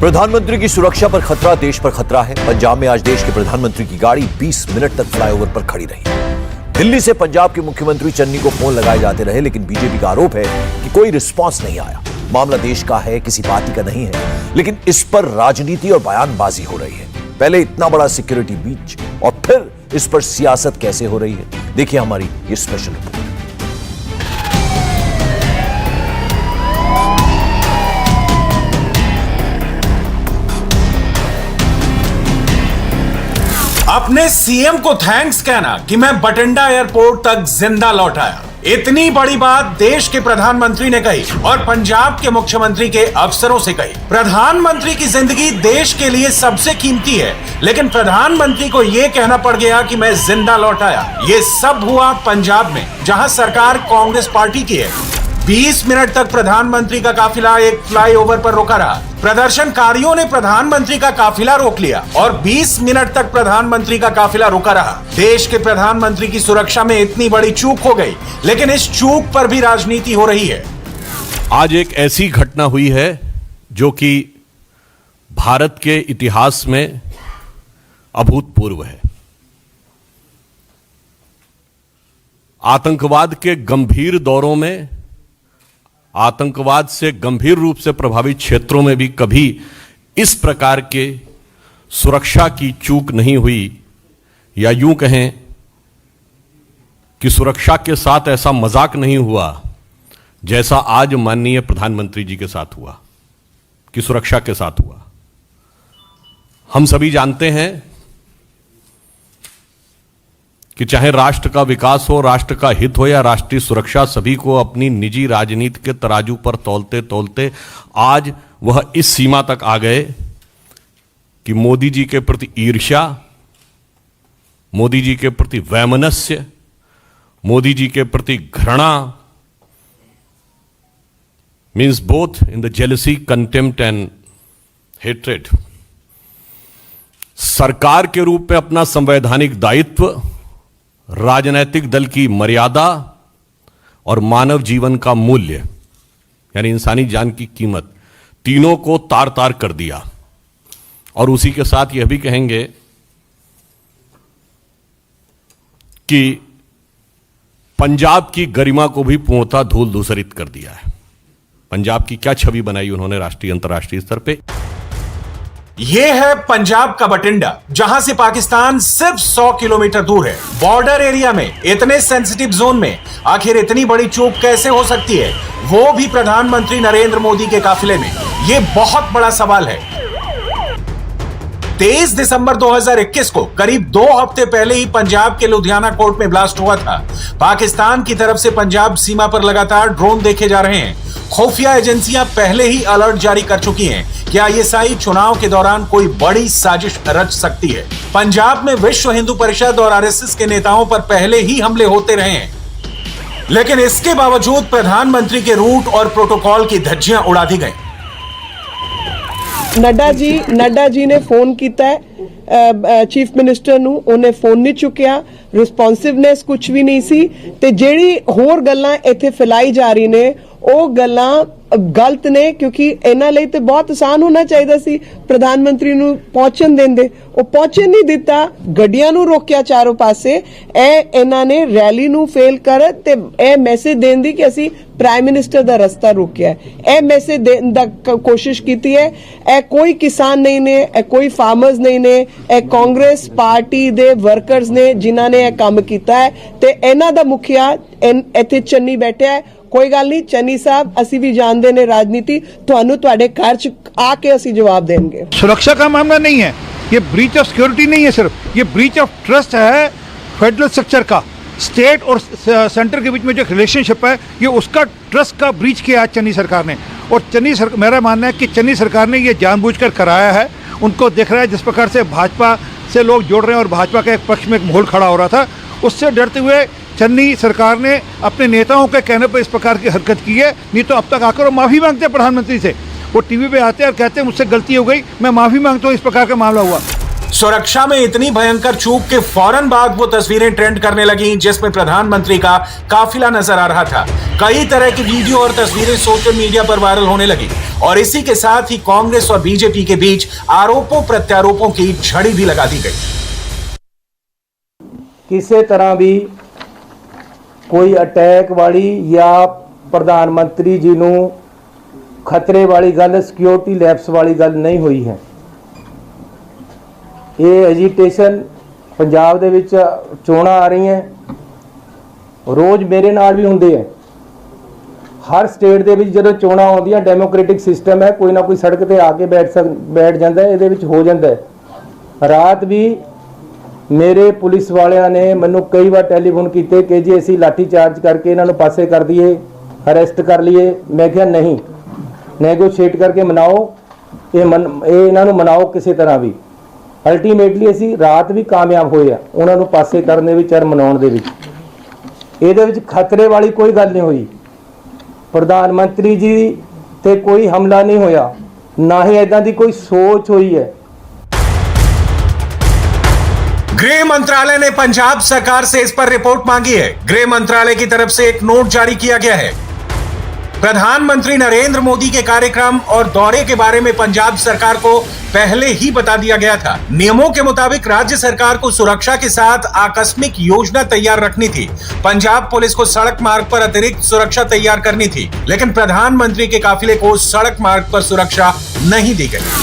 प्रधानमंत्री की सुरक्षा पर खतरा, देश पर खतरा है। पंजाब में आज देश के प्रधानमंत्री की गाड़ी 20 मिनट तक फ्लाईओवर पर खड़ी रही। दिल्ली से पंजाब के मुख्यमंत्री चन्नी को फोन लगाए जाते रहे, लेकिन बीजेपी का आरोप है कि कोई रिस्पांस नहीं आया। मामला देश का है, किसी पार्टी का नहीं है, लेकिन इस पर राजनीति और बयानबाजी हो रही है। पहले इतना बड़ा सिक्योरिटी ब्रीच और फिर इस पर सियासत कैसे हो रही है, देखिए हमारी ये स्पेशल रिपोर्ट। अपने सीएम को थैंक्स कहना कि मैं बठिंडा एयरपोर्ट तक जिंदा लौट आया। इतनी बड़ी बात देश के प्रधानमंत्री ने कही और पंजाब के मुख्यमंत्री के अफसरों से कही। प्रधानमंत्री की जिंदगी देश के लिए सबसे कीमती है, लेकिन प्रधानमंत्री को यह कहना पड़ गया कि मैं जिंदा लौट आया। ये सब हुआ पंजाब में, जहां सरकार कांग्रेस पार्टी की है। 20 मिनट तक प्रधानमंत्री का काफिला एक फ्लाईओवर पर रोका रहा। प्रदर्शनकारियों ने प्रधानमंत्री का काफिला रोक लिया और 20 मिनट तक प्रधानमंत्री का काफिला रुका रहा। देश के प्रधानमंत्री की सुरक्षा में इतनी बड़ी चूक हो गई, लेकिन इस चूक पर भी राजनीति हो रही है। आज एक ऐसी घटना हुई है जो कि भारत के इतिहास में अभूतपूर्व है। आतंकवाद के गंभीर दौरों में, आतंकवाद से गंभीर रूप से प्रभावित क्षेत्रों में भी कभी इस प्रकार के सुरक्षा की चूक नहीं हुई, या यूं कहें कि सुरक्षा के साथ ऐसा मजाक नहीं हुआ जैसा आज माननीय प्रधानमंत्री जी के साथ हुआ, कि सुरक्षा के साथ हुआ। हम सभी जानते हैं कि चाहे राष्ट्र का विकास हो, राष्ट्र का हित हो या राष्ट्रीय सुरक्षा, सभी को अपनी निजी राजनीति के तराजू पर तौलते तौलते आज वह इस सीमा तक आ गए कि मोदी जी के प्रति ईर्ष्या, मोदी जी के प्रति वैमनस्य, मोदी जी के प्रति घृणा, means both in the jealousy, contempt and hatred, सरकार के रूप में अपना संवैधानिक दायित्व, राजनैतिक दल की मर्यादा और मानव जीवन का मूल्य यानी इंसानी जान की कीमत, तीनों को तार तार कर दिया। और उसी के साथ यह भी कहेंगे कि पंजाब की गरिमा को भी पूर्णतः धूल धूसरित कर दिया है। पंजाब की क्या छवि बनाई उन्होंने राष्ट्रीय अंतर्राष्ट्रीय स्तर पे। यह है पंजाब का बठिंडा, जहां से पाकिस्तान सिर्फ 100 किलोमीटर दूर है। बॉर्डर एरिया में, इतने सेंसिटिव जोन में आखिर इतनी बड़ी चूक कैसे हो सकती है, वो भी प्रधानमंत्री नरेंद्र मोदी के काफिले में? यह बहुत बड़ा सवाल है। 23 दिसंबर 2021 को करीब 2 हफ्ते पहले ही पंजाब के लुधियाना कोर्ट में ब्लास्ट हुआ था। पाकिस्तान की तरफ से पंजाब सीमा पर लगातार ड्रोन देखे जा रहे हैं। खुफिया एजेंसियां पहले ही अलर्ट जारी कर चुकी हैं कि आईएसआई चुनाव के दौरान कोई बड़ी साजिश रच सकती है। पंजाब में विश्व हिंदू परिषद और आरएसएस के नेताओं पर पहले ही हमले होते रहे हैं, लेकिन इसके बावजूद प्रधानमंत्री के रूट और प्रोटोकॉल की धज्जियां उड़ा दी गई। नड्डा जी ने फोन किया है चीफ मिनिस्टर ਨੂੰ, ਉਹਨੇ ਫੋਨ ਨਹੀਂ ਚੁੱਕਿਆ। ਰਿਸਪੌਂਸਿਵਨੈਸ ਕੁਝ ਵੀ ਨਹੀਂ ਸੀ, ਤੇ ਜਿਹੜੀ ਹੋਰ ਗੱਲਾਂ ਇੱਥੇ ਫੈਲਾਈ ਜਾ ਰਹੀ ਨੇ ਉਹ ਗੱਲਾਂ गलत ने, क्योंकि इन्हां लई ते बहुत आसान होना चाहिए सी। प्रधानमंत्री नूं पहुंचण देंदे, ਉਹ पहुंचण नहीं दिता, ਗੱਡੀਆਂ ਨੂੰ रोकिया चारों पासे। इन्हां ने रैली नूं फेल कर ते मैसेज देण दी कि असीं प्राइम मिनिस्टर दा रस्ता रोकिया। मैसेज देण दा कोशिश कीती है। कोई किसान नहीं ने, कोई फार्मर्स नहीं ने, कांग्रेस पार्टी दे वर्कर्स ने जिन्हां ने काम कीता है। ते इन्हां दा मुखिया इत्थे चन्नी बैठा है। कोई गल नहीं चन्नी साहब, असी भी जानते ने राजनीति, तुहानू तुहाडे घर च आके असी जवाब देंगे। सुरक्षा का मामला नहीं है, ये ब्रीच ऑफ सिक्योरिटी नहीं है, सिर्फ ये ब्रीच ऑफ ट्रस्ट है फेडरल स्ट्रक्चर का। स्टेट और सेंटर के बीच में जो रिलेशनशिप है, ये उसका ट्रस्ट का ब्रीच किया है चन्नी सरकार ने। और मेरा मानना है कि चन्नी सरकार ने ये जानबूझकर कराया है। उनको दिख रहा है जिस प्रकार से भाजपा से लोग जोड़ रहे हैं और भाजपा के एक पक्ष में एक माहौल खड़ा हो रहा था, उससे डरते हुए चन्नी सरकार ने अपने नेताओं के कहने पर इस प्रकार की हरकत की है। नहीं तो अब तक आकर वो माफ़ी मांगते हैं प्रधानमंत्री से। वो टीवी पे आते हैं और कहते हैं मुझसे गलती हो गई, मैं माफ़ी मांगता हूँ, इस प्रकार का मामला हुआ। सुरक्षा में इतनी भयंकर चूक के फौरन बाद वो तस्वीरें ट्रेंड करने लगी जिसमें प्रधानमंत्री का काफिला नजर आ रहा था। कई तरह की वीडियो और तस्वीरें सोशल मीडिया पर वायरल होने लगी और इसी के साथ ही कांग्रेस और बीजेपी के बीच आरोपों प्रत्यारोपों की झड़ी भी लगा दी गई। ਕਿਸੇ ਤਰ੍ਹਾਂ ਵੀ ਕੋਈ ਅਟੈਕ ਵਾਲੀ ਜਾਂ ਪ੍ਰਧਾਨ ਮੰਤਰੀ ਜੀ ਨੂੰ ਖਤਰੇ ਵਾਲੀ ਗੱਲ, ਸਿਕਿਉਰਿਟੀ ਲੈਪਸ ਵਾਲੀ ਗੱਲ ਨਹੀਂ ਹੋਈ ਹੈ। ਇਹ ਐਜੀਟੇਸ਼ਨ ਪੰਜਾਬ ਦੇ ਵਿੱਚ ਚੋਣਾਂ ਆ ਰਹੀਆਂ, ਰੋਜ਼ ਮੇਰੇ ਨਾਲ ਵੀ ਹੁੰਦੇ ਹੈ। ਹਰ ਸਟੇਟ ਦੇ ਵਿੱਚ ਜਦੋਂ ਚੋਣਾਂ ਆਉਂਦੀਆਂ ਡੈਮੋਕ੍ਰੈਟਿਕ ਸਿਸਟਮ ਹੈ, ਕੋਈ ਨਾ ਕੋਈ ਸੜਕ ਤੇ ਆ ਕੇ ਬੈਠ ਜਾਂਦਾ ਹੈ, ਇਹਦੇ ਵਿੱਚ ਹੋ ਜਾਂਦਾ ਹੈ। ਰਾਤ ਵੀ ਮੇਰੇ ਪੁਲਿਸ ਵਾਲਿਆਂ ਨੇ ਮੈਨੂੰ ਕਈ ਵਾਰ ਟੈਲੀਫੋਨ ਕੀਤੇ ਕਿ ਜੀ ਅਸੀਂ ਲਾਠੀ ਚਾਰਜ ਕਰਕੇ ਇਹਨਾਂ ਨੂੰ ਪਾਸੇ ਕਰ ਦਈਏ, ਅਰੈਸਟ ਕਰ ਲਈਏ। ਮੈਂ ਕਿਹਾ ਨਹੀਂ, ਨੈਗੋਸ਼ੀਏਟ ਕਰਕੇ ਮਨਾਓ, ਇਹ ਇਹਨਾਂ ਨੂੰ ਮਨਾਓ ਕਿਸੇ ਤਰ੍ਹਾਂ ਵੀ। ਅਲਟੀਮੇਟਲੀ ਅਸੀਂ ਰਾਤ ਵੀ ਕਾਮਯਾਬ ਹੋਏ ਆ ਉਹਨਾਂ ਨੂੰ ਪਾਸੇ ਕਰਨ ਦੇ ਵਿੱਚ ਔਰ ਮਨਾਉਣ ਦੇ ਵਿੱਚ। ਇਹਦੇ ਵਿੱਚ ਖਤਰੇ ਵਾਲੀ ਕੋਈ ਗੱਲ ਨਹੀਂ ਹੋਈ। ਪ੍ਰਧਾਨ ਮੰਤਰੀ ਜੀ ਤੇ ਕੋਈ ਹਮਲਾ ਨਹੀਂ ਹੋਇਆ, ਨਾ ਹੀ ਇਦਾਂ ਦੀ ਕੋਈ ਸੋਚ ਹੋਈ ਹੈ। गृह मंत्रालय ने पंजाब सरकार से इस पर रिपोर्ट मांगी है। गृह मंत्रालय की तरफ से एक नोट जारी किया गया है। प्रधानमंत्री नरेंद्र मोदी के कार्यक्रम और दौरे के बारे में पंजाब सरकार को पहले ही बता दिया गया था। नियमों के मुताबिक राज्य सरकार को सुरक्षा के साथ आकस्मिक योजना तैयार रखनी थी। पंजाब पुलिस को सड़क मार्ग पर अतिरिक्त सुरक्षा तैयार करनी थी, लेकिन प्रधानमंत्री के काफिले को सड़क मार्ग पर सुरक्षा नहीं दी गई।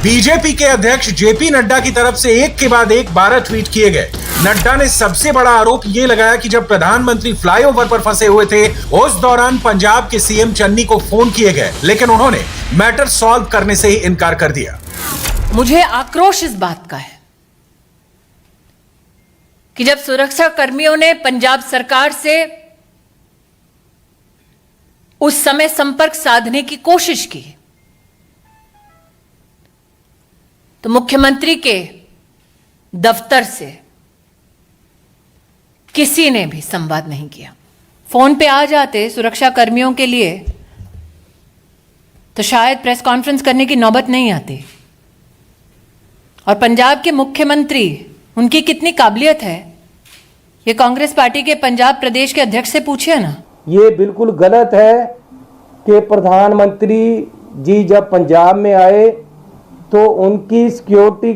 बीजेपी के अध्यक्ष जेपी नड्डा की तरफ से एक के बाद एक 12 ट्वीट किए गए। नड्डा ने सबसे बड़ा आरोप यह लगाया कि जब प्रधानमंत्री फ्लाईओवर पर फंसे हुए थे, उस दौरान पंजाब के सीएम चन्नी को फोन किए गए, लेकिन उन्होंने मैटर सॉल्व करने से ही इनकार कर दिया। मुझे आक्रोश इस बात का है कि जब सुरक्षा कर्मियों ने पंजाब सरकार से उस समय संपर्क साधने की कोशिश की तो मुख्यमंत्री के दफ्तर से किसी ने भी संवाद नहीं किया। फोन पे आ जाते सुरक्षा कर्मियों के लिए तो शायद प्रेस कॉन्फ्रेंस करने की नौबत नहीं आती। और पंजाब के मुख्यमंत्री, उनकी कितनी काबिलियत है, ये कांग्रेस पार्टी के पंजाब प्रदेश के अध्यक्ष से पूछिए ना। ये बिल्कुल गलत है कि प्रधानमंत्री जी जब पंजाब में आए तो उनकी सिक्योरिटी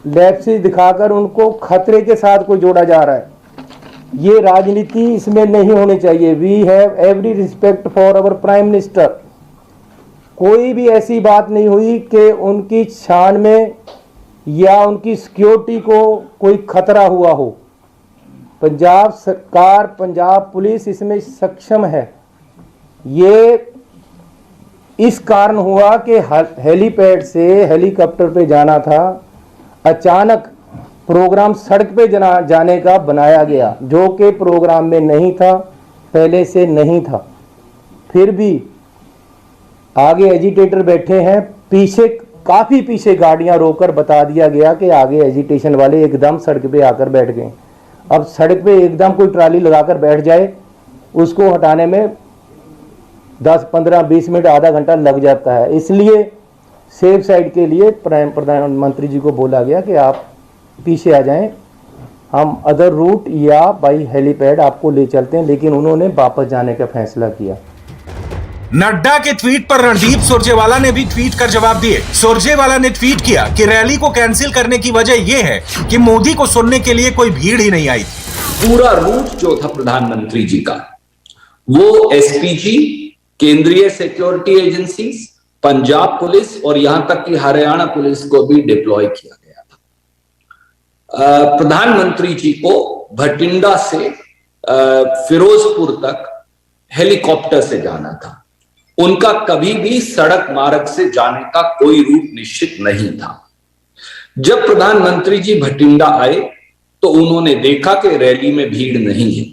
लैप्सेस दिखाकर उनको खतरे के साथ कोई जोड़ा जा रहा है। ये राजनीति इसमें नहीं होनी चाहिए। We have every respect for our prime minister. कोई भी ऐसी बात नहीं हुई कि उनकी शान में या उनकी सिक्योरिटी को कोई खतरा हुआ हो। पंजाब सरकार, पंजाब पुलिस इसमें सक्षम है। ये इस कारण हुआ कि हेलीपैड से हेलीकॉप्टर पे जाना था, अचानक प्रोग्राम सड़क पे जाने का बनाया गया, जो कि प्रोग्राम में नहीं था, पहले से नहीं था। फिर भी आगे एजिटेटर बैठे हैं, पीछे काफ़ी पीछे गाड़ियां रोककर बता दिया गया कि आगे एजिटेशन वाले एकदम सड़क पे आकर बैठ गए। अब सड़क पे एकदम कोई ट्राली लगाकर बैठ जाए, उसको हटाने में 10, 15, 20 मिनट, आधा घंटा लग जाता है। इसलिए सेफ साइड के लिए प्रधानमंत्री जी को बोला गया कि आप पीछे आ जाएं, हम अदर रूट या बाई हेलीपैड आपको ले चलते हैं, लेकिन उन्होंने वापस जाने का फैसला किया। नड्डा के ट्वीट पर रणदीप सुरजेवाला ने भी ट्वीट कर जवाब दिए। सुरजेवाला ने ट्वीट किया कि रैली को कैंसिल करने की वजह यह है कि मोदी को सुनने के लिए कोई भीड़ ही नहीं आई थी। पूरा रूट जो था प्रधानमंत्री जी का, वो एसपीजी, केंद्रीय सिक्योरिटी एजेंसीज, पंजाब पुलिस और यहां तक कि हरियाणा पुलिस को भी डिप्लॉय किया गया था। प्रधानमंत्री जी को भटिंडा से फिरोजपुर तक हेलीकॉप्टर से जाना था। उनका कभी भी सड़क मार्ग से जाने का कोई रूट निश्चित नहीं था। जब प्रधानमंत्री जी भटिंडा आए तो उन्होंने देखा कि रैली में भीड़ नहीं है।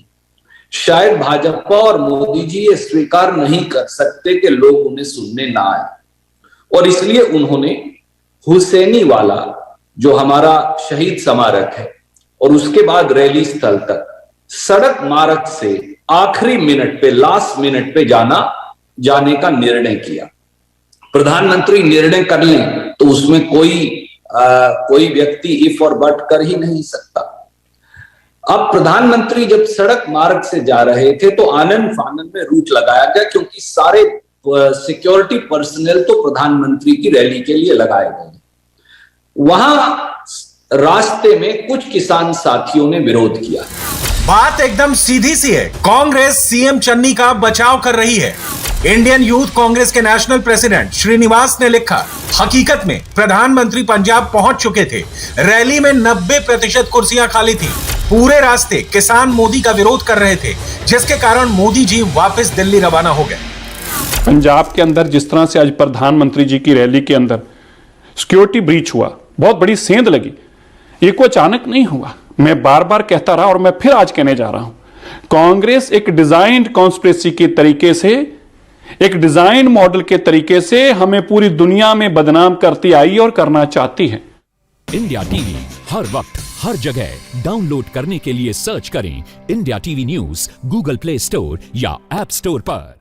शायद भाजपा और मोदी जी ये स्वीकार नहीं कर सकते कि लोग उन्हें सुनने ना आए, और इसलिए उन्होंने हुसैनी वाला जो हमारा शहीद स्मारक है और उसके बाद रैली स्थल तक सड़क मार्ग से आखिरी मिनट पे, लास्ट मिनट पे जाने का निर्णय किया। प्रधानमंत्री निर्णय कर लें तो उसमें कोई व्यक्ति इफ और बट कर ही नहीं सकता। अब प्रधानमंत्री जब सड़क मार्ग से जा रहे थे तो आनन फानन में रूट लगाया गया, क्योंकि सारे सिक्योरिटी पर्सनल तो प्रधानमंत्री की रैली के लिए लगाए गए। वहां रास्ते में कुछ किसान साथियों ने विरोध किया। बात एकदम सीधी सी है। कांग्रेस सीएम चन्नी का बचाव कर रही है। इंडियन यूथ कांग्रेस के नेशनल प्रेसिडेंट श्रीनिवास ने लिखा, हकीकत में प्रधानमंत्री पंजाब पहुंच चुके थे। रैली में 90% कुर्सियां खाली थी। पूरे रास्ते किसान मोदी का विरोध कर रहे थे, जिसके कारण मोदी जी वापस दिल्ली रवाना हो गए। पंजाब के अंदर जिस तरह से आज प्रधानमंत्री जी की रैली के अंदर सिक्योरिटी ब्रीच हुआ, बहुत बड़ी सेंध लगी। ये कोई अचानक नहीं हुआ। मैं बार बार कहता रहा और मैं फिर आज कहने जा रहा हूं, कांग्रेस एक डिजाइन्ड कॉन्स्पिरेसी के तरीके से, एक डिजाइन मॉडल के तरीके से हमें पूरी दुनिया में बदनाम करती आई और करना चाहती है। इंडिया टीवी हर वक्त हर जगह डाउनलोड करने के लिए सर्च करें India TV news Google play store या ऐप स्टोर पर।